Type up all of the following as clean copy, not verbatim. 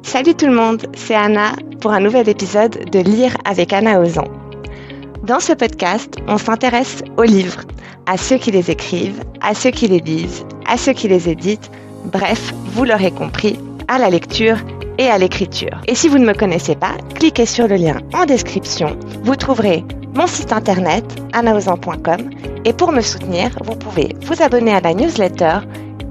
Salut tout le monde, c'est Anna pour un nouvel épisode de Lire avec Anna Ozan. Dans ce podcast, on s'intéresse aux livres, à ceux qui les écrivent, à ceux qui les lisent, à ceux qui les éditent, bref, vous l'aurez compris, à la lecture et à l'écriture. Et si vous ne me connaissez pas, cliquez sur le lien en description, vous trouverez mon site internet annaozan.com et pour me soutenir, vous pouvez vous abonner à la newsletter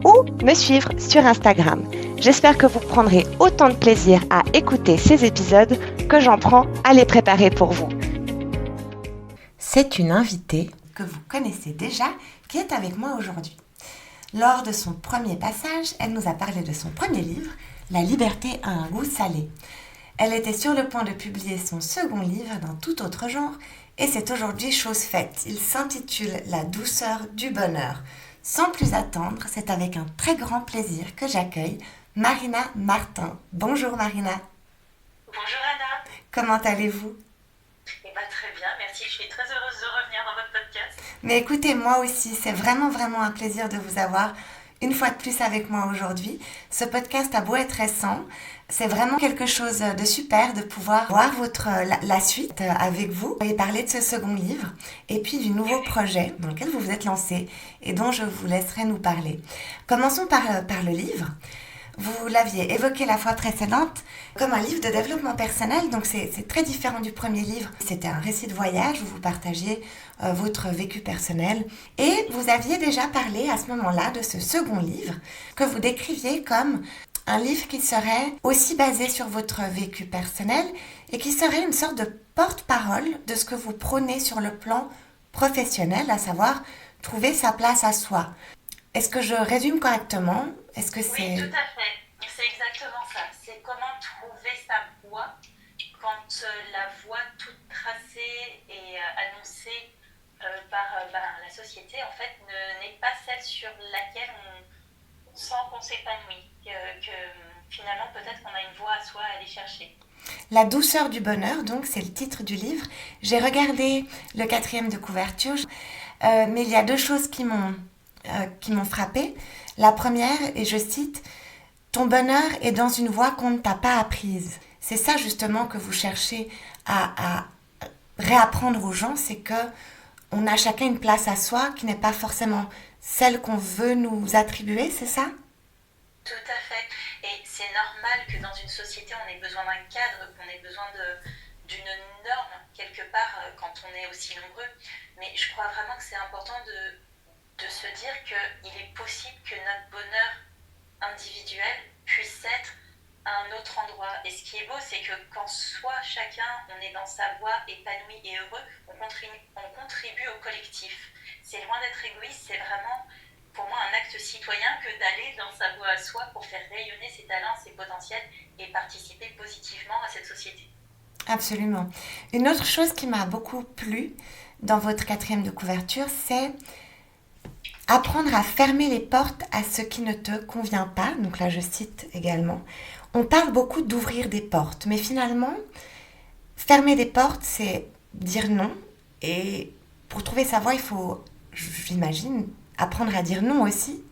ou me suivre sur Instagram. J'espère que vous prendrez autant de plaisir à écouter ces épisodes que j'en prends à les préparer pour vous. C'est une invitée que vous connaissez déjà qui est avec moi aujourd'hui. Lors de son premier passage, elle nous a parlé de son premier livre, La liberté a un goût salé. Elle était sur le point de publier son second livre d'un tout autre genre et c'est aujourd'hui chose faite. Il s'intitule La douceur du bonheur. Sans plus attendre, c'est avec un très grand plaisir que j'accueille Marina Martin. Bonjour Marina. Bonjour Anna. Comment allez-vous ? Très bien, merci. Je suis très heureuse de revenir dans votre podcast. Mais écoutez, moi aussi, c'est vraiment un plaisir de vous avoir une fois de plus avec moi aujourd'hui. Ce podcast a beau être récent, c'est vraiment quelque chose de super de pouvoir voir la suite avec vous et parler de ce second livre et puis du nouveau projet dans lequel vous vous êtes lancé et dont je vous laisserai nous parler. Commençons par le livre. Vous l'aviez évoqué la fois précédente comme un livre de développement personnel, donc c'est très différent du premier livre. C'était un récit de voyage où vous partagiez votre vécu personnel. Et vous aviez déjà parlé à ce moment-là de ce second livre que vous décriviez comme un livre qui serait aussi basé sur votre vécu personnel et qui serait une sorte de porte-parole de ce que vous prônez sur le plan professionnel, à savoir trouver sa place à soi. Est-ce que je résume correctement ? Est-ce que c'est... Oui, tout à fait. C'est exactement ça. C'est comment trouver sa voie quand la voie toute tracée et annoncée par la société, en fait, n'est pas celle sur laquelle on sent qu'on s'épanouit. Que finalement, peut-être qu'on a une voie à soi à aller chercher. La douceur du bonheur, donc, c'est le titre du livre. J'ai regardé le 4e de couverture, mais il y a deux choses qui m'ont frappée. La première, et je cite, « Ton bonheur est dans une voie qu'on ne t'a pas apprise ». C'est ça justement que vous cherchez à réapprendre aux gens, c'est qu'on a chacun une place à soi qui n'est pas forcément celle qu'on veut nous attribuer, c'est ça ? Tout à fait. Et c'est normal que dans une société, on ait besoin d'un cadre, qu'on ait besoin d'une norme quelque part quand on est aussi nombreux. Mais je crois vraiment que c'est important de se dire qu'il est possible que notre bonheur individuel puisse être à un autre endroit. Et ce qui est beau, c'est que quand soit chacun, on est dans sa voie épanoui et heureux, on contribue au collectif. C'est loin d'être égoïste, c'est vraiment pour moi un acte citoyen que d'aller dans sa voie à soi pour faire rayonner ses talents, ses potentiels et participer positivement à cette société. Absolument. Une autre chose qui m'a beaucoup plu dans votre 4e de couverture, c'est apprendre à fermer les portes à ce qui ne te convient pas. Donc là, je cite également. On parle beaucoup d'ouvrir des portes, mais finalement, fermer des portes, c'est dire non. Et pour trouver sa voie, il faut, j'imagine, apprendre à dire non aussi.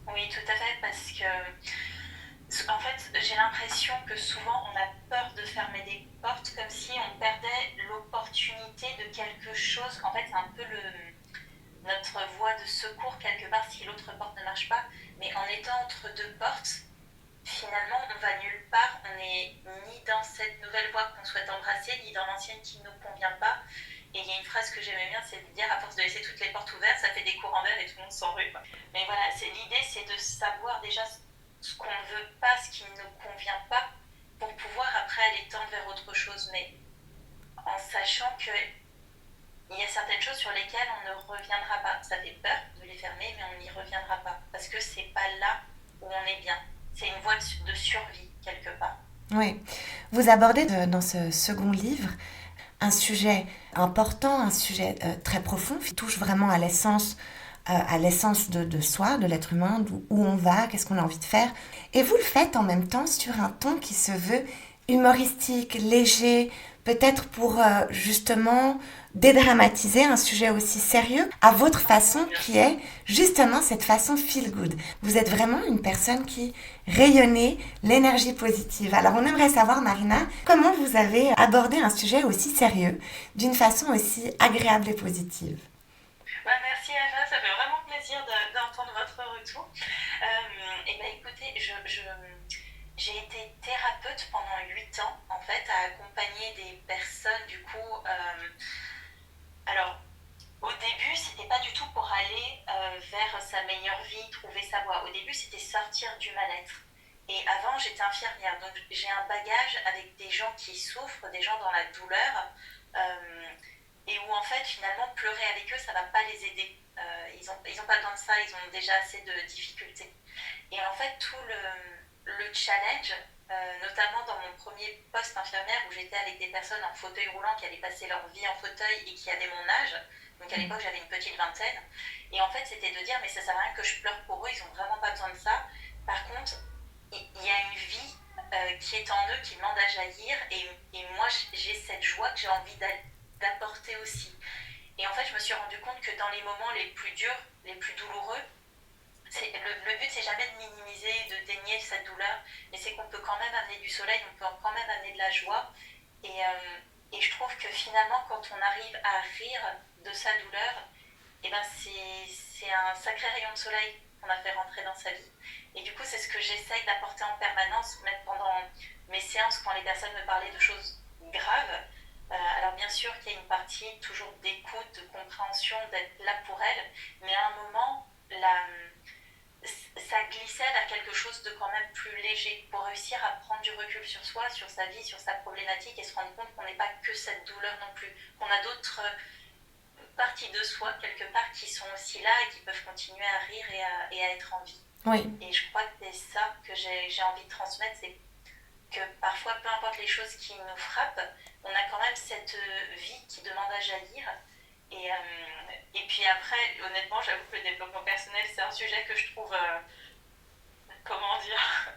Oui, tout à fait, parce que, en fait, j'ai l'impression que souvent, on a peur de fermer des portes comme si on perdait l'opportunité de quelque chose. En fait, c'est un peu notre voie de secours quelque part si l'autre porte ne marche pas, mais en étant entre deux portes, finalement on va nulle part, on n'est ni dans cette nouvelle voie qu'on souhaite embrasser, ni dans l'ancienne qui ne nous convient pas. Et il y a une phrase que j'aimais bien, c'est de dire à force de laisser toutes les portes ouvertes, ça fait des courants d'air et tout le monde s'en rue. Mais voilà, l'idée c'est de savoir déjà ce qu'on ne veut pas, ce qui ne nous convient pas, pour pouvoir après aller tendre vers autre chose, mais en sachant que il y a certaines choses sur lesquelles on ne reviendra pas. Ça fait peur de les fermer, mais on n'y reviendra pas. Parce que c'est pas là où on est bien. C'est une voie de survie, quelque part. Oui. Vous abordez dans ce second livre un sujet important, un sujet très profond, qui touche vraiment à l'essence de soi, de l'être humain, où on va, qu'est-ce qu'on a envie de faire. Et vous le faites en même temps sur un ton qui se veut humoristique, léger, peut-être pour justement dédramatiser un sujet aussi sérieux à votre façon qui est justement cette façon feel good. Vous êtes vraiment une personne qui rayonnait l'énergie positive. Alors on aimerait savoir, Marina, comment vous avez abordé un sujet aussi sérieux d'une façon aussi agréable et positive. Merci Eva, ça fait vraiment plaisir d'entendre votre retour. Et ben écoutez, j'ai été thérapeute pendant 8 ans en fait à accompagner des personnes du coup. Alors au début c'était pas du tout pour aller vers sa meilleure vie, trouver sa voie. Au début c'était sortir du mal-être. Et avant j'étais infirmière, donc j'ai un bagage avec des gens qui souffrent, des gens dans la douleur. Et où en fait finalement pleurer avec eux ça va pas les aider, ils ont pas besoin de ça, ils ont déjà assez de difficultés. Et en fait tout le challenge, notamment dans mon premier poste infirmière où j'étais avec des personnes en fauteuil roulant qui allaient passer leur vie en fauteuil et qui avaient mon âge, donc à l'époque j'avais une petite vingtaine, et en fait c'était de dire mais ça sert à rien que je pleure pour eux, ils ont vraiment pas besoin de ça. Par contre il y a une vie qui est en eux, qui demande à jaillir, et moi j'ai cette joie que j'ai envie d'apporter aussi. Et en fait, je me suis rendu compte que dans les moments les plus durs, les plus douloureux, le but c'est jamais de minimiser, de dénier cette douleur, mais c'est qu'on peut quand même amener du soleil, on peut quand même amener de la joie. Et je trouve que finalement, quand on arrive à rire de sa douleur, et ben c'est un sacré rayon de soleil qu'on a fait rentrer dans sa vie. Et du coup, c'est ce que j'essaye d'apporter en permanence, même pendant mes séances, quand les personnes me parlaient de choses graves. Alors bien sûr qu'il y a une partie toujours d'écoute, de compréhension, d'être là pour elles, mais à un moment, ça glissait vers quelque chose de quand même plus léger, pour réussir à prendre du recul sur soi, sur sa vie, sur sa problématique, et se rendre compte qu'on n'est pas que cette douleur non plus, qu'on a d'autres parties de soi quelque part qui sont aussi là et qui peuvent continuer à rire et à être en vie. Oui. Et je crois que c'est ça que j'ai envie de transmettre, c'est que parfois, peu importe les choses qui nous frappent, on a quand même cette vie qui demande à jaillir. Et puis après, honnêtement, j'avoue que le développement personnel, c'est un sujet que je trouve, comment dire,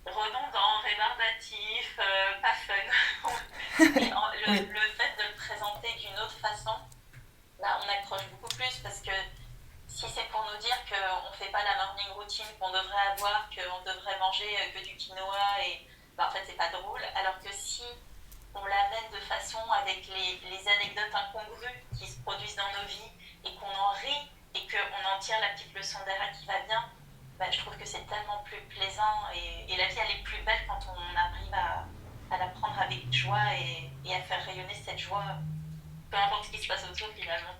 redondant, rébarbatif, pas fun. Le fait de le présenter d'une autre façon, là, on accroche beaucoup plus, parce que si c'est pour nous dire qu'on ne fait pas la morning routine qu'on devrait avoir, qu'on devrait manger que du quinoa, et en fait c'est pas drôle, alors que si on l'amène de façon avec les anecdotes incongrues qui se produisent dans nos vies et qu'on en rit et qu'on en tire la petite leçon derrière qui va bien, je trouve que c'est tellement plus plaisant, et la vie elle est plus belle quand on arrive à la prendre avec joie et à faire rayonner cette joie, peu importe ce qui se passe autour finalement.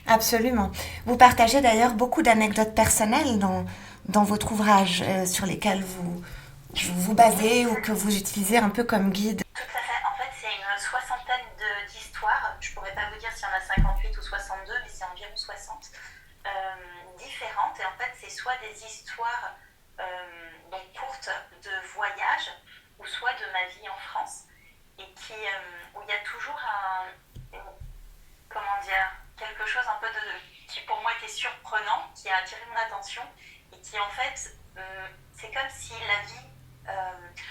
Absolument. Vous partagez d'ailleurs beaucoup d'anecdotes personnelles dans votre ouvrage sur lesquelles vous basez ou que vous utilisez un peu comme guide. Tout à fait. En fait, c'est une soixantaine d'histoires. Je ne pourrais pas vous dire s'il y en a 58 ou 62, mais c'est environ 60 différentes. Et en fait, c'est soit des histoires donc courtes de voyage, ou soit de ma vie en France, et où il y a toujours comment dire, quelque chose un peu qui pour moi était surprenant, qui a attiré mon attention, et qui en fait, c'est comme si la vie,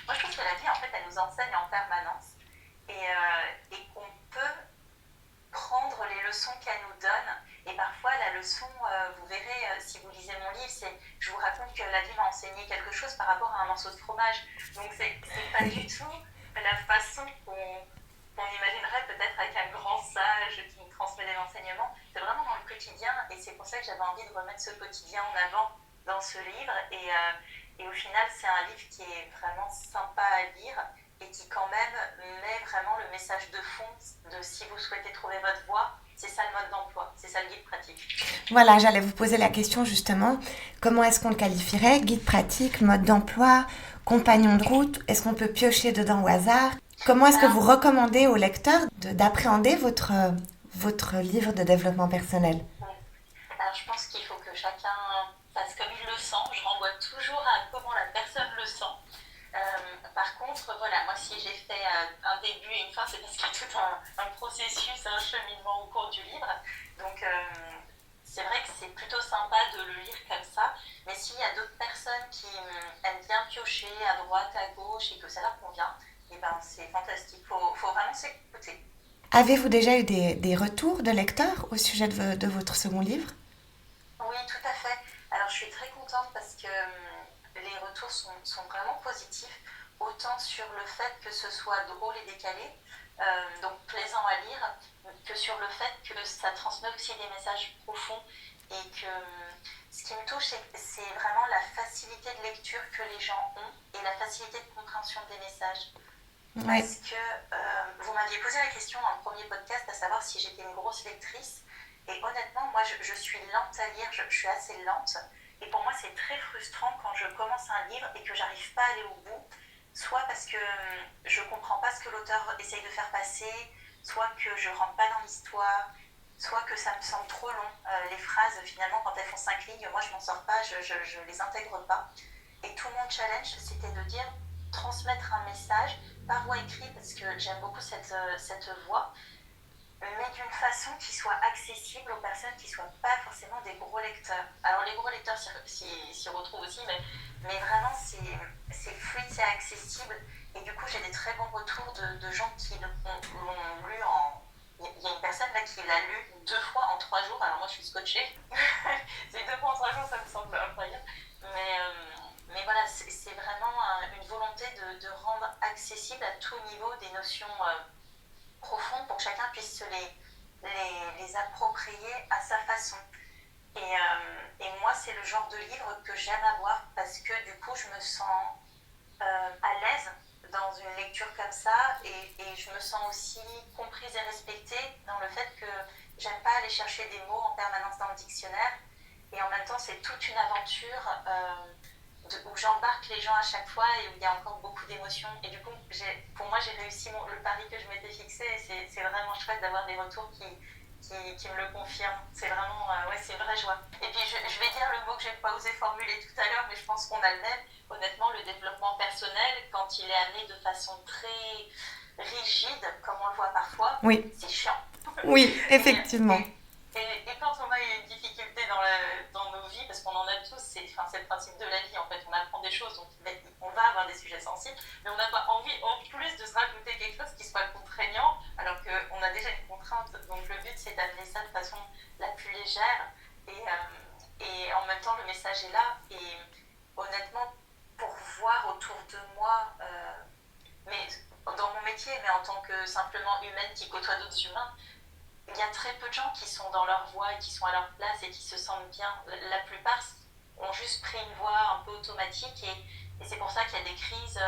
moi je trouve que la vie en fait elle nous enseigne en permanence, et qu'on peut prendre les leçons qu'elle nous donne. Et parfois la leçon, vous verrez si vous lisez mon livre, c'est je vous raconte que la vie m'a enseigné quelque chose par rapport à un morceau de fromage. Donc c'est pas du tout la façon qu'on imaginerait peut-être avec un grand sage qui nous transmet des enseignements. C'est vraiment dans le quotidien, et c'est pour ça que j'avais envie de remettre ce quotidien en avant dans ce livre. Et au final, c'est un livre qui est vraiment sympa à lire et qui quand même met vraiment le message de fond de si vous souhaitez trouver votre voie, c'est ça le mode d'emploi, c'est ça le guide pratique. Voilà, j'allais vous poser la question justement, comment est-ce qu'on le qualifierait? Guide pratique, mode d'emploi, compagnon de route, est-ce qu'on peut piocher dedans au hasard? Comment est-ce que vous recommandez aux lecteurs d'appréhender votre livre de développement personnel? Alors je pense qu'il faut que chacun fasse comme il le sent. Je renvoie toujours à comment la personne le sent. Par contre, voilà, moi si j'ai fait un début et une fin, c'est parce qu'il y a tout un processus, un cheminement au cours du livre. Donc c'est vrai que c'est plutôt sympa de le lire comme ça. Mais s'il y a d'autres personnes qui aiment bien piocher piocher à droite, à gauche et que ça leur convient, et ben c'est fantastique. Faut vraiment s'écouter. Avez-vous déjà eu des retours de lecteurs au sujet de votre second livre? Oui, tout à fait. Alors, je suis très contente parce que les retours sont vraiment positifs, autant sur le fait que ce soit drôle et décalé, donc plaisant à lire, que sur le fait que ça transmet aussi des messages profonds et que ce qui me touche, c'est vraiment la facilité de lecture que les gens ont et la facilité de compréhension des messages. Oui. Parce que vous m'aviez posé la question dans le premier podcast, à savoir si j'étais une grosse lectrice. Et honnêtement, moi, je suis lente à lire, je suis assez lente. Et pour moi, c'est très frustrant quand je commence un livre et que j'arrive pas à aller au bout. Soit parce que je comprends pas ce que l'auteur essaye de faire passer, soit que je rentre pas dans l'histoire, soit que ça me semble trop long. Les phrases, finalement, quand elles font 5 lignes, moi, je m'en sors pas, je les intègre pas. Et tout mon challenge, c'était de dire, transmettre un message par voie écrite, parce que j'aime beaucoup cette voix, mais d'une façon qui soit accessible aux personnes qui ne soient pas forcément des gros lecteurs. Alors les gros lecteurs s'y retrouvent aussi, mais vraiment c'est fluide, c'est accessible. Et du coup j'ai des très bons retours de gens qui l'ont lu en... Il y a une personne là qui l'a lu 2 fois en 3 jours, alors moi je suis scotchée. C'est 2 fois en 3 jours, ça me semble incroyable. Mais voilà, c'est vraiment une volonté de rendre accessible à tout niveau des notions profondes pour que chacun puisse se les approprier à sa façon. Et moi, c'est le genre de livre que j'aime avoir parce que du coup, je me sens à l'aise dans une lecture comme ça et je me sens aussi comprise et respectée dans le fait que j'aime pas aller chercher des mots en permanence dans le dictionnaire et en même temps, c'est toute une aventure où j'embarque les gens à chaque fois et où il y a encore beaucoup d'émotions. Et du coup, pour moi, j'ai réussi le pari que je m'étais fixé et c'est vraiment chouette d'avoir des retours qui me le confirment. C'est vraiment, ouais, c'est une vraie joie. Et puis, je vais dire le mot que je n'ai pas osé formuler tout à l'heure, mais je pense qu'on a le même. Honnêtement, le développement personnel, quand il est amené de façon très rigide, comme on le voit parfois, Oui. C'est chiant. Oui, effectivement. Et quand on a une difficulté dans nos vies, parce qu'on en a tous, c'est le principe de la vie, en fait, on apprend des choses, donc on va avoir des sujets sensibles, mais on n'a pas envie, en plus, de se rajouter quelque chose qui soit contraignant, alors qu'on a déjà une contrainte. Donc le but, c'est d'amener ça de façon la plus légère, et en même temps, le message est là, et honnêtement, pour voir autour de moi, mais dans mon métier, mais en tant que simplement humaine qui côtoie d'autres humains, il y a très peu de gens qui sont dans leur voie et qui sont à leur place et qui se sentent bien. La plupart ont juste pris une voie un peu automatique et c'est pour ça qu'il y a des crises.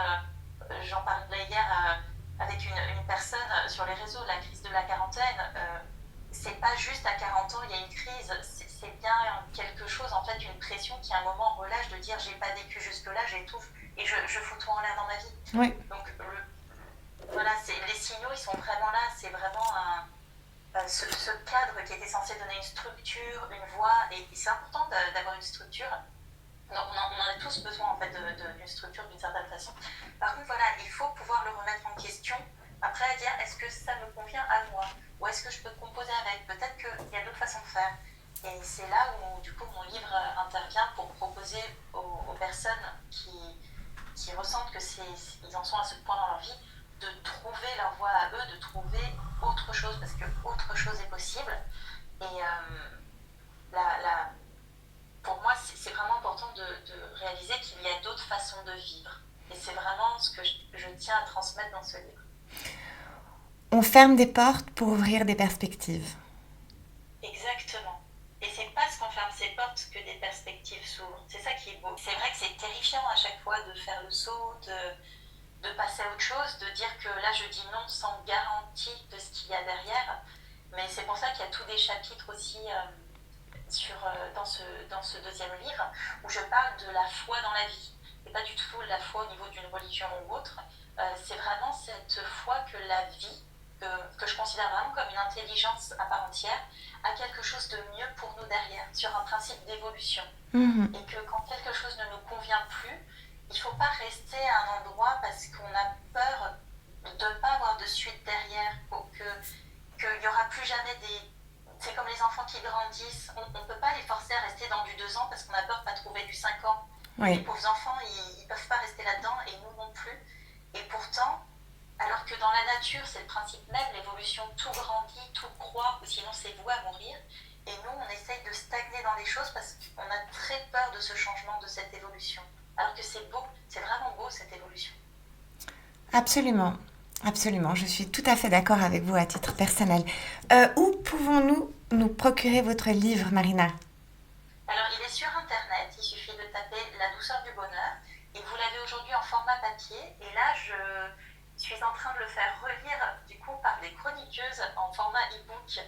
J'en parlais hier avec une personne sur les réseaux, la crise de la quarantaine. C'est pas juste à 40 ans, il y a une crise, c'est bien quelque chose, en fait, une pression qui à un moment relâche de dire j'ai pas vécu jusque-là, j'étouffe et je fous tout en l'air dans ma vie. Oui. Donc voilà, les signaux, ils sont vraiment là, c'est vraiment ce cadre qui était censé donner une structure, une voie, et c'est important d'avoir une structure. Donc on en a tous besoin en fait d'une structure d'une certaine façon. Par contre voilà, il faut pouvoir le remettre en question, après à dire est-ce que ça me convient à moi, ou est-ce que je peux composer avec, peut-être qu'il y a d'autres façons de faire. Et c'est là où du coup mon livre intervient pour proposer aux personnes qui ressentent qu'ils en sont à ce point dans leur vie, de trouver leur voie à eux, de trouver autre chose, parce que autre chose est possible. Et pour moi, c'est vraiment important de réaliser qu'il y a d'autres façons de vivre. Et c'est vraiment ce que je tiens à transmettre dans ce livre. On ferme des portes pour ouvrir des perspectives. Exactement. Et c'est parce qu'on ferme ces portes que des perspectives s'ouvrent. C'est ça qui est beau. C'est vrai que c'est terrifiant à chaque fois de faire le saut, de passer à autre chose, de dire que là je dis non sans garantie de ce qu'il y a derrière. Mais c'est pour ça qu'il y a tous des chapitres aussi dans ce deuxième livre où je parle de la foi dans la vie. Et pas du tout la foi au niveau d'une religion ou autre. C'est vraiment cette foi que la vie, que je considère vraiment comme une intelligence à part entière, a quelque chose de mieux pour nous derrière, sur un principe d'évolution. Mmh. Et que quand quelque chose ne nous convient plus, il ne faut pas rester à un endroit parce qu'on a peur de ne pas avoir de suite derrière, qu'il n'y aura plus jamais des... C'est comme les enfants qui grandissent, on ne peut pas les forcer à rester dans du 2 ans parce qu'on a peur de ne pas trouver du 5 ans. Oui. Les pauvres enfants, ils ne peuvent pas rester là-dedans et nous non plus. Et pourtant, alors que dans la nature, c'est le principe même, l'évolution, tout grandit, tout croît, ou sinon c'est voué à mourir. Et nous, on essaye de stagner dans les choses parce qu'on a très peur de ce changement, de cette évolution. Alors que c'est beau, c'est vraiment beau cette évolution. Absolument, absolument. Je suis tout à fait d'accord avec vous à titre personnel. Où pouvons-nous nous procurer votre livre, Marina? Alors, il est sur Internet, il suffit de taper La douceur du bonheur. Et vous l'avez aujourd'hui en format papier. Et là, je suis en train de le faire relire du coup par des chroniqueuses en format e-book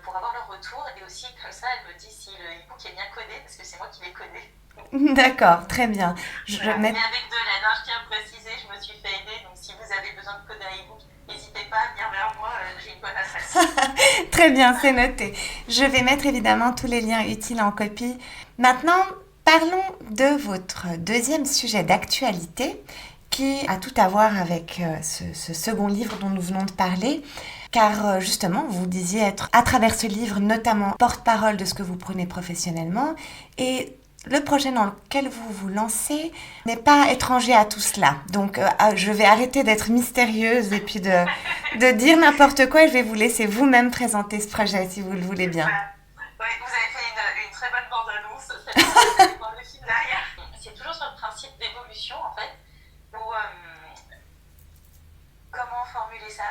pour avoir leur retour. Et aussi, comme ça, elle me dit si le e-book est bien codé, parce que c'est moi qui l'ai codé. D'accord, très bien. Mais avec de l'aide, je tiens à préciser, je me suis fait aider. Donc, si vous avez besoin de coder un e-book, n'hésitez pas à venir vers moi, j'ai une bonne adresse. Très bien, c'est noté. Je vais mettre évidemment tous les liens utiles en copie. Maintenant, parlons de votre deuxième sujet d'actualité qui a tout à voir avec ce second livre dont nous venons de parler. Car justement, vous disiez être à travers ce livre notamment porte-parole de ce que vous prenez professionnellement. Et le projet dans lequel vous vous lancez n'est pas étranger à tout cela. Donc, je vais arrêter d'être mystérieuse et puis de dire n'importe quoi et je vais vous laisser vous-même présenter ce projet si vous le voulez bien. Oui, vous avez fait une très bonne bande-annonce. C'est dans le film derrière. C'est toujours sur le principe d'évolution, en fait, où comment formuler ça?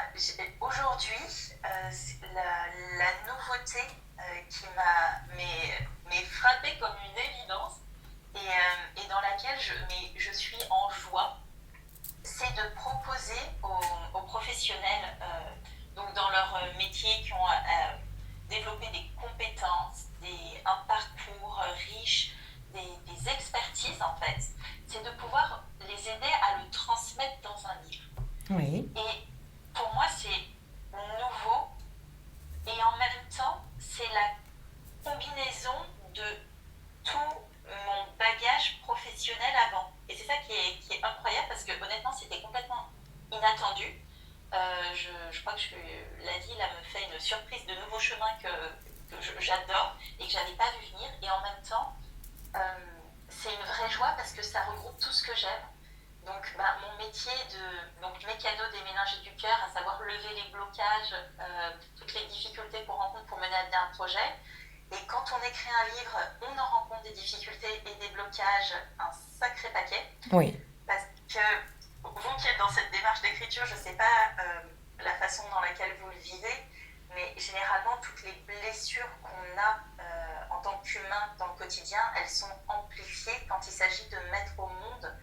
Aujourd'hui, la nouveauté qui m'est frappée comme une évidence et dans laquelle je suis en joie, c'est de proposer aux professionnels, donc dans leur métier, qui ont développé des compétences, un parcours riche, des expertises en fait, c'est de pouvoir les aider à le transmettre dans un livre. Oui. Et pour moi, c'est nouveau et en même temps, c'est la combinaison de tout mon bagage professionnel avant. Et c'est ça qui est incroyable parce que honnêtement, c'était complètement inattendu. Je crois que la vie là, me fait une surprise de nouveaux chemins que j'adore et que je n'avais pas vu venir. Et en même temps, c'est une vraie joie parce que ça regroupe tout ce que j'aime. Donc, mon métier de mécano des méninges du cœur, à savoir lever les blocages, toutes les difficultés qu'on rencontre pour mener à bien un projet. Et quand on écrit un livre, on en rencontre des difficultés et des blocages, un sacré paquet. Oui. Parce que vous qui êtes dans cette démarche d'écriture, je ne sais pas la façon dans laquelle vous le vivez, mais généralement, toutes les blessures qu'on a en tant qu'humain dans le quotidien, elles sont amplifiées quand il s'agit de mettre au monde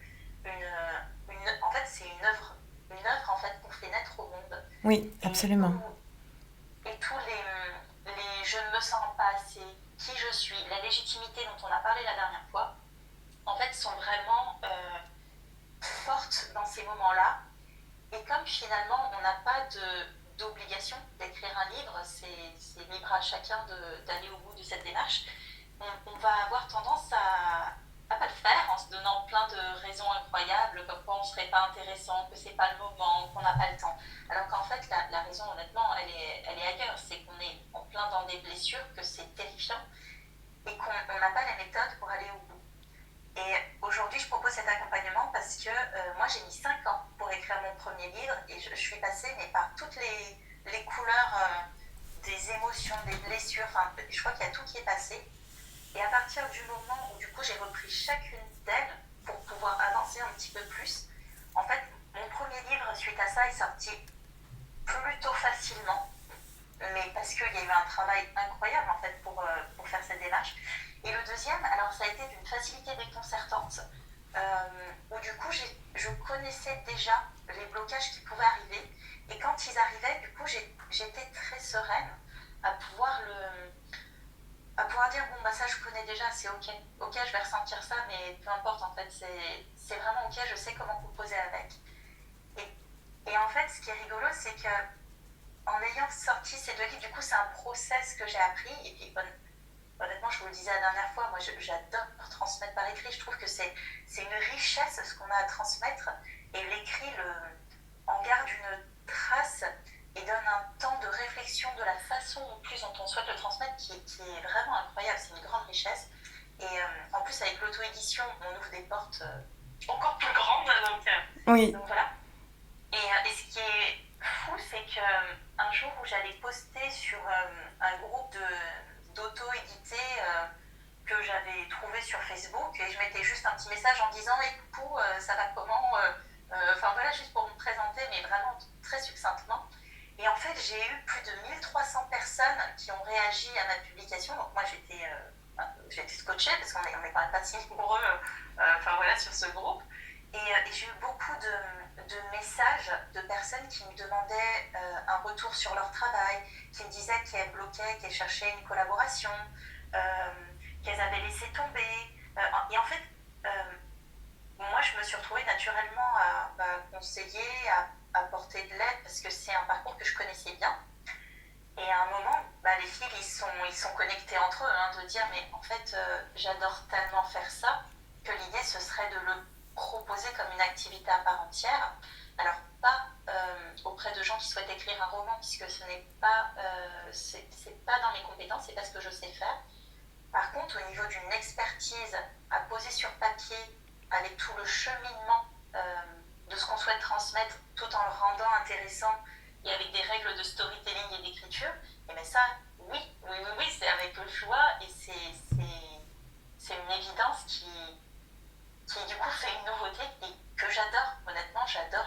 en fait, c'est une œuvre en fait qu'on fait naître au monde. Oui, absolument. Et tous les je ne me sens pas assez, qui je suis, la légitimité dont on a parlé la dernière fois, en fait, sont vraiment fortes dans ces moments-là. Et comme finalement, on n'a pas d'obligation d'écrire un livre, c'est libre à chacun d'aller au bout de cette démarche, on va avoir tendance à pas le faire en se donnant plein de raisons incroyables, comme quoi on ne serait pas intéressant, que c'est pas le moment, qu'on n'a pas le temps. Alors qu'en fait, la raison, honnêtement, elle est ailleurs. C'est qu'on est en plein dans des blessures, que c'est terrifiant et qu'on n'a pas la méthode pour aller au bout. Et aujourd'hui, je propose cet accompagnement parce que moi, j'ai mis 5 ans pour écrire mon premier livre et je suis passée par toutes les couleurs des émotions, des blessures. Enfin, je crois qu'il y a tout qui est passé. Et à partir du moment où du coup j'ai repris chacune d'elles pour pouvoir avancer un petit peu plus, en fait mon premier livre suite à ça est sorti plutôt facilement, mais parce qu'il y a eu un travail incroyable en fait pour faire cette démarche. Et le deuxième, alors ça a été d'une facilité déconcertante, où du coup je connaissais déjà les blocages qui pouvaient arriver, et quand ils arrivaient, du coup j'étais très sereine à pouvoir dire bon ça je connais déjà, c'est ok, je vais ressentir ça, mais peu importe en fait, c'est vraiment ok, je sais comment composer avec. Et en fait ce qui est rigolo, c'est que en ayant sorti ces 2 livres, du coup c'est un process que j'ai appris, et puis honnêtement je vous le disais la dernière fois, moi j'adore transmettre par écrit, je trouve que c'est une richesse ce qu'on a à transmettre, et l'écrit en garde une trace et donne un temps de réflexion de la façon en plus dont on souhaite le transmettre qui est vraiment incroyable, c'est une grande richesse. Et en plus avec l'auto-édition, on ouvre des portes encore plus grande. Oui. Donc voilà. Et ce qui est fou, c'est qu'un jour où j'allais poster sur un groupe d'auto-édité que j'avais trouvé sur Facebook, et je mettais juste un petit message en disant «Et coucou, ça va comment?» Enfin voilà, juste pour me présenter, mais vraiment très succinctement. Et en fait, j'ai eu plus de 1300 personnes qui ont réagi à ma publication. Donc moi, j'étais scotchée parce qu'on est quand même pas si nombreux voilà, sur ce groupe. Et j'ai eu beaucoup de messages de personnes qui me demandaient un retour sur leur travail, qui me disaient qu'elles bloquaient, qu'elles cherchaient une collaboration, qu'elles avaient laissé tomber. Et en fait, moi, je me suis retrouvée naturellement à conseiller, à apporter de l'aide, parce que c'est un parcours que je connaissais bien. Et à un moment, les fils, ils sont connectés entre eux, hein, de dire, mais en fait, j'adore tellement faire ça, que l'idée, ce serait de le proposer comme une activité à part entière. Alors, pas auprès de gens qui souhaitent écrire un roman, puisque ce n'est pas, c'est pas dans mes compétences, c'est pas ce que je sais faire. Par contre, au niveau d'une expertise à poser sur papier, avec tout le cheminement de ce qu'on souhaite transmettre, tout en le rendant intéressant et avec des règles de storytelling et d'écriture, et bien ça, oui, c'est avec joie, et c'est une évidence qui du coup fait une nouveauté et que j'adore. Honnêtement, j'adore.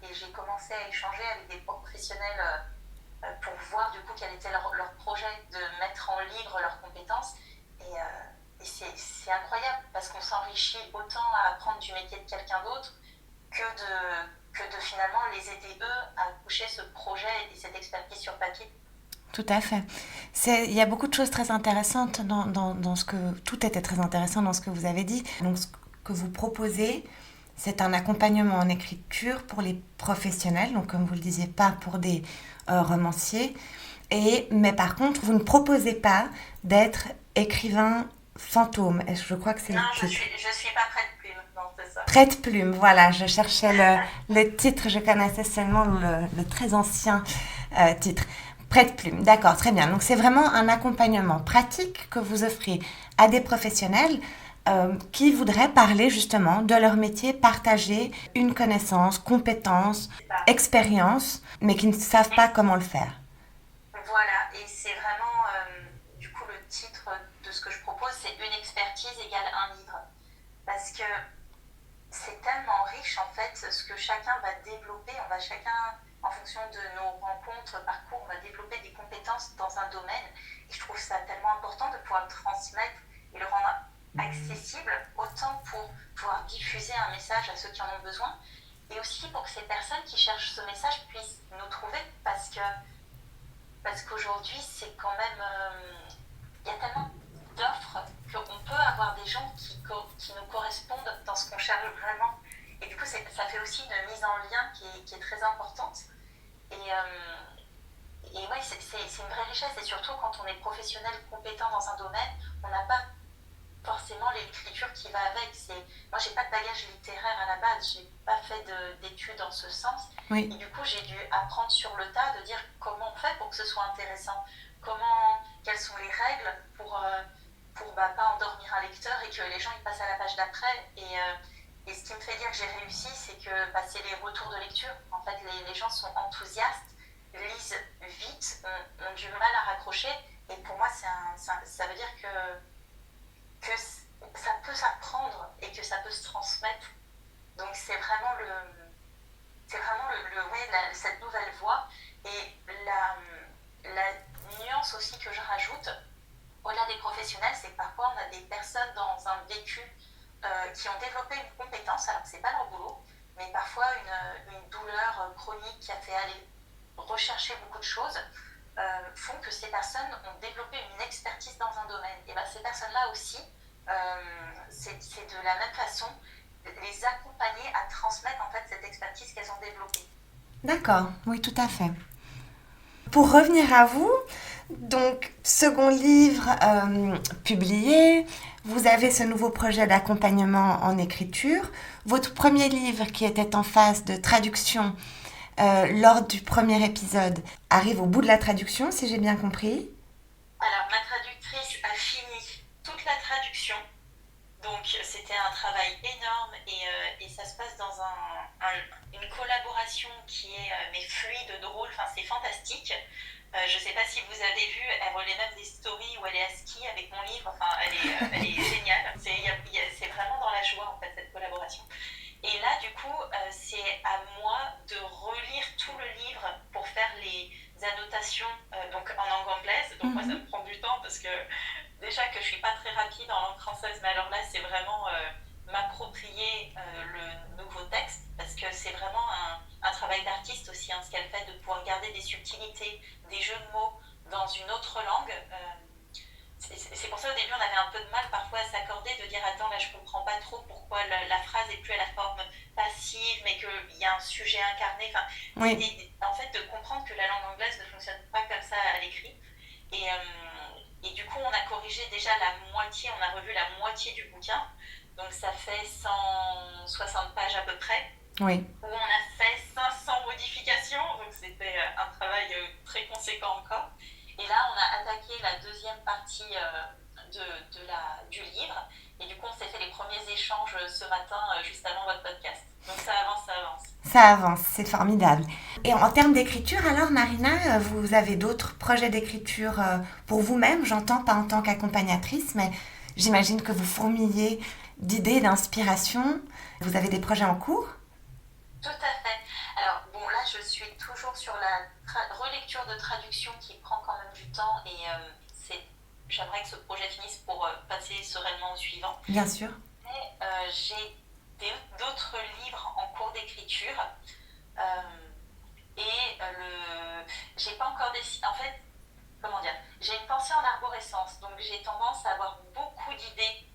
Et j'ai commencé à échanger avec des professionnels pour voir du coup quel était leur projet de mettre en livre leurs compétences. Et c'est incroyable parce qu'on s'enrichit autant à apprendre du métier de quelqu'un d'autre que de finalement les aider eux à coucher ce projet et cette expertise sur papier. Tout à fait. Il y a beaucoup de choses très intéressantes dans ce que... Tout était très intéressant dans ce que vous avez dit. Donc, ce que vous proposez, c'est un accompagnement en écriture pour les professionnels, donc comme vous le disiez, pas pour des romanciers. Mais par contre, vous ne proposez pas d'être écrivain fantôme. Je crois que c'est non, le titre. Je suis pas prête-plume, non, c'est ça. Prête-plume, voilà, je cherchais le titre, je connaissais seulement le très ancien titre. Prête-plume, d'accord, très bien. Donc c'est vraiment un accompagnement pratique que vous offrez à des professionnels qui voudraient parler justement de leur métier, partager une connaissance, compétence, expérience, mais qui ne savent pas comment le faire. Voilà, et c'est vraiment, du coup, le titre de ce que je propose, c'est une expertise égale un livre. Parce que c'est tellement riche, en fait, ce que chacun va développer. On va chacun, en fonction de nos rencontres, parcours, on va développer des compétences dans un domaine. Et je trouve ça tellement important de pouvoir le transmettre et le rendre accessible, autant pour pouvoir diffuser un message à ceux qui en ont besoin, et aussi pour que ces personnes qui cherchent ce message puissent nous trouver, parce qu'aujourd'hui, c'est quand même... il y a tellement d'offres qu'on peut avoir des gens qui nous correspondent dans ce qu'on cherche vraiment. Et du coup, ça fait aussi une mise en lien qui est très importante. Et ouais, c'est une vraie richesse. Et surtout, quand on est professionnel compétent dans un domaine, on n'a pas forcément l'écriture qui va avec. Moi, j'ai pas de bagage littéraire à la base, j'ai pas fait d'études en ce sens. Oui. Et du coup, j'ai dû apprendre sur le tas, de dire comment on fait pour que ce soit intéressant, quelles sont les règles pour pas endormir un lecteur et que les gens ils passent à la page d'après. Et ce qui me fait dire que j'ai réussi, c'est que c'est les retours de lecture. En fait, les gens sont enthousiastes, lisent vite, ont du mal à raccrocher. Et pour moi, ça veut dire que ça peut s'apprendre et que ça peut se transmettre. Donc c'est vraiment cette nouvelle voie. Et la nuance aussi que je rajoute, au-delà des professionnels, c'est que parfois on a des personnes dans un vécu qui ont développé une compétence, alors c'est pas leur boulot, mais parfois une douleur chronique qui a fait aller rechercher beaucoup de choses, font que ces personnes ont développé une expertise dans un domaine. Et ces personnes-là aussi, c'est de la même façon, les accompagner à transmettre en fait cette expertise qu'elles ont développée. D'accord, oui, tout à fait. Pour revenir à vous, donc second livre publié, vous avez ce nouveau projet d'accompagnement en écriture. Votre premier livre qui était en phase de traduction lors du premier épisode arrive au bout de la traduction, si j'ai bien compris. Alors ma traductrice a fini toute la traduction, donc c'était c'était un travail énorme et ça se passe dans une collaboration qui est mais fluide, drôle, enfin c'est fantastique. Je ne sais pas si vous avez vu, elle relaie même des stories où elle est à ski avec mon livre, enfin elle est géniale. C'est vraiment dans la joie en fait cette collaboration. Et là du coup c'est à moi de relire tout le livre pour faire les annotations donc en langue anglaise. Donc moi ça me prend du temps parce que déjà que je suis pas très rapide en langue française, mais alors là c'est vraiment m'approprier le nouveau texte parce que c'est vraiment un travail d'artiste aussi, hein, ce qu'elle fait, de pouvoir garder des subtilités, des jeux de mots dans une autre langue. C'est pour ça au début on avait un peu de mal parfois à s'accorder, de dire attends là je comprends pas trop pourquoi la phrase est plus à la forme passive mais qu'il y a un sujet incarné. Enfin, Oui. en fait de comprendre que la langue anglaise ne fonctionne pas comme ça à l'écrit. Et du coup on a corrigé déjà la moitié, on a revu la moitié du bouquin, donc ça fait 160 pages à peu près. Oui. Où on a fait 500 modifications, donc c'était un travail très conséquent encore. Et là, on a attaqué la deuxième partie du livre. Et du coup, on s'est fait les premiers échanges ce matin, juste avant votre podcast. Donc ça avance, ça avance. Ça avance, c'est formidable. Et en termes d'écriture, alors Marina, vous avez d'autres projets d'écriture pour vous-même, j'entends, pas en tant qu'accompagnatrice, mais j'imagine que vous fourmillez d'idées, d'inspiration. Vous avez des projets en cours? Tout à fait. Alors, bon, là, je suis toujours sur la relecture de traduction qui prend quand même du temps et j'aimerais que ce projet finisse pour passer sereinement au suivant. Bien sûr. Mais j'ai d'autres livres en cours d'écriture j'ai pas encore décidé. En fait, comment dire, j'ai une pensée en arborescence, donc j'ai tendance à avoir beaucoup d'idées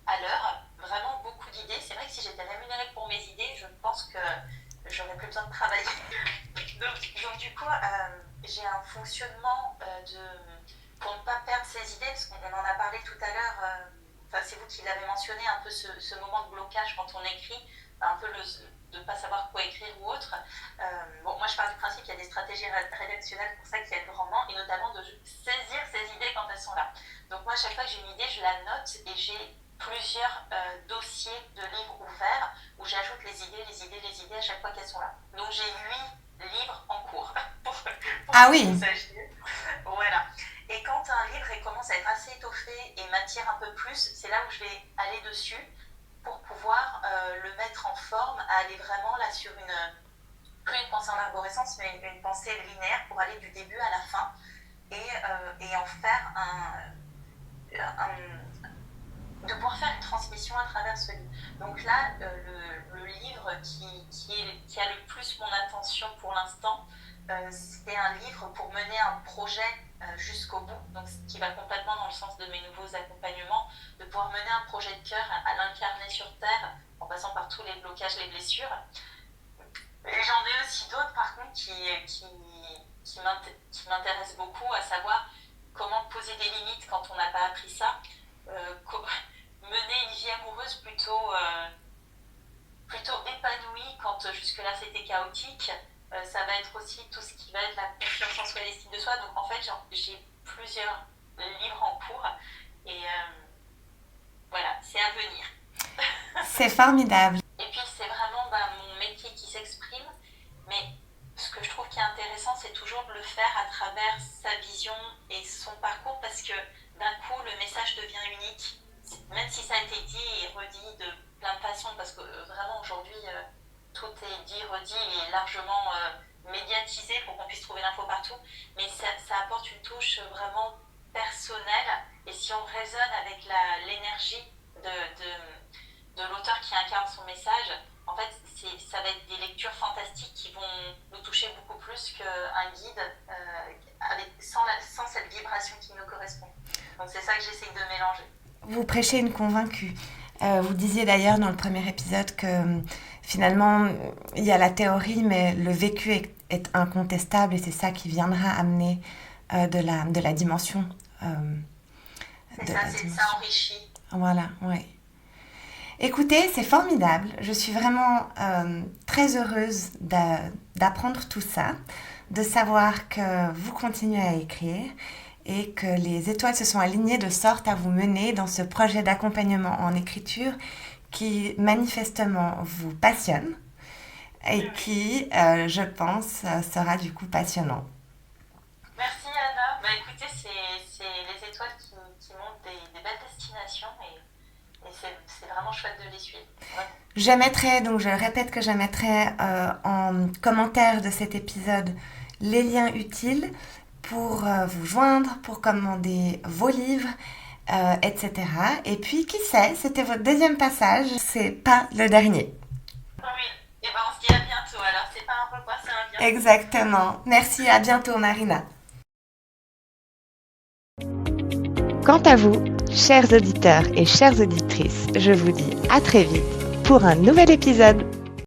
à l'heure, vraiment beaucoup d'idées. C'est vrai que si j'étais rémunérée pour mes idées, je pense que j'aurais plus besoin de travailler. donc du coup, j'ai un fonctionnement pour ne pas perdre ces idées, parce qu'on en a parlé tout à l'heure, c'est vous qui l'avez mentionné, un peu ce moment de blocage quand on écrit, un peu de ne pas savoir quoi écrire ou autre. Bon, moi je pars du principe qu'il y a des stratégies rédactionnelles pour ça qui aident grandement, et notamment de saisir ces idées quand elles sont là. Donc moi, à chaque fois que j'ai une idée, je la note et j'ai plusieurs dossiers de livres ouverts où j'ajoute les idées à chaque fois qu'elles sont là. Donc j'ai 8 livres en cours. pour Ah oui. Voilà. Et quand un livre commence à être assez étoffé et m'attire un peu plus, c'est là où je vais aller dessus pour pouvoir le mettre en forme, à aller vraiment là sur plus une pensée en arborescence, mais une pensée linéaire pour aller du début à la fin et en faire de pouvoir faire une transmission à travers ce livre. Donc là, le livre qui a le plus mon attention pour l'instant, c'est un livre pour mener un projet jusqu'au bout, donc ce qui va complètement dans le sens de mes nouveaux accompagnements, de pouvoir mener un projet de cœur à l'incarner sur Terre, en passant par tous les blocages, les blessures. Et j'en ai aussi d'autres, par contre, qui m'intéressent beaucoup, à savoir comment poser des limites quand on n'a pas appris ça, mener une vie amoureuse plutôt épanouie quand jusque-là c'était chaotique. Ça va être aussi tout ce qui va être la confiance en soi et l'estime de soi. Donc en fait, j'ai plusieurs livres en cours et voilà, c'est à venir. C'est formidable. Et puis c'est vraiment mon métier qui s'exprime, mais ce que je trouve qui est intéressant, c'est toujours de le faire à travers sa vision et son parcours, parce que d'un coup, le message devient unique, même si ça a été dit et redit de plein de façons, parce que vraiment aujourd'hui, tout est dit, redit et largement médiatisé pour qu'on puisse trouver l'info partout, mais ça apporte une touche vraiment personnelle, et si on résonne avec l'énergie de l'auteur qui incarne son message, en fait, ça va être des lectures fantastiques qui vont nous toucher beaucoup plus qu'un guide sans cette vibration qui nous correspond. Donc c'est ça que j'essaye de mélanger. Vous prêchez une convaincue. Vous disiez d'ailleurs dans le premier épisode que finalement, il y a la théorie, mais le vécu est incontestable, et c'est ça qui viendra amener de la dimension. Ça enrichit. Voilà, oui. Écoutez, c'est formidable. Je suis vraiment très heureuse d'apprendre tout ça, de savoir que vous continuez à écrire et que les étoiles se sont alignées de sorte à vous mener dans ce projet d'accompagnement en écriture qui manifestement vous passionne et qui, je pense, sera du coup passionnant. Merci Anna. Bah écoutez, c'est les étoiles qui montrent des belles destinations et c'est vraiment chouette de les suivre. Ouais. Je répète que je mettrai en commentaire de cet épisode les liens utiles pour vous joindre, pour commander vos livres, etc. Et puis, qui sait, c'était votre deuxième passage, c'est pas le dernier. Oui, et ben on se dit à bientôt. Alors, c'est pas un revoir, c'est un bientôt. Exactement. Merci, à bientôt Marina. Quant à vous, chers auditeurs et chères auditrices, je vous dis à très vite pour un nouvel épisode.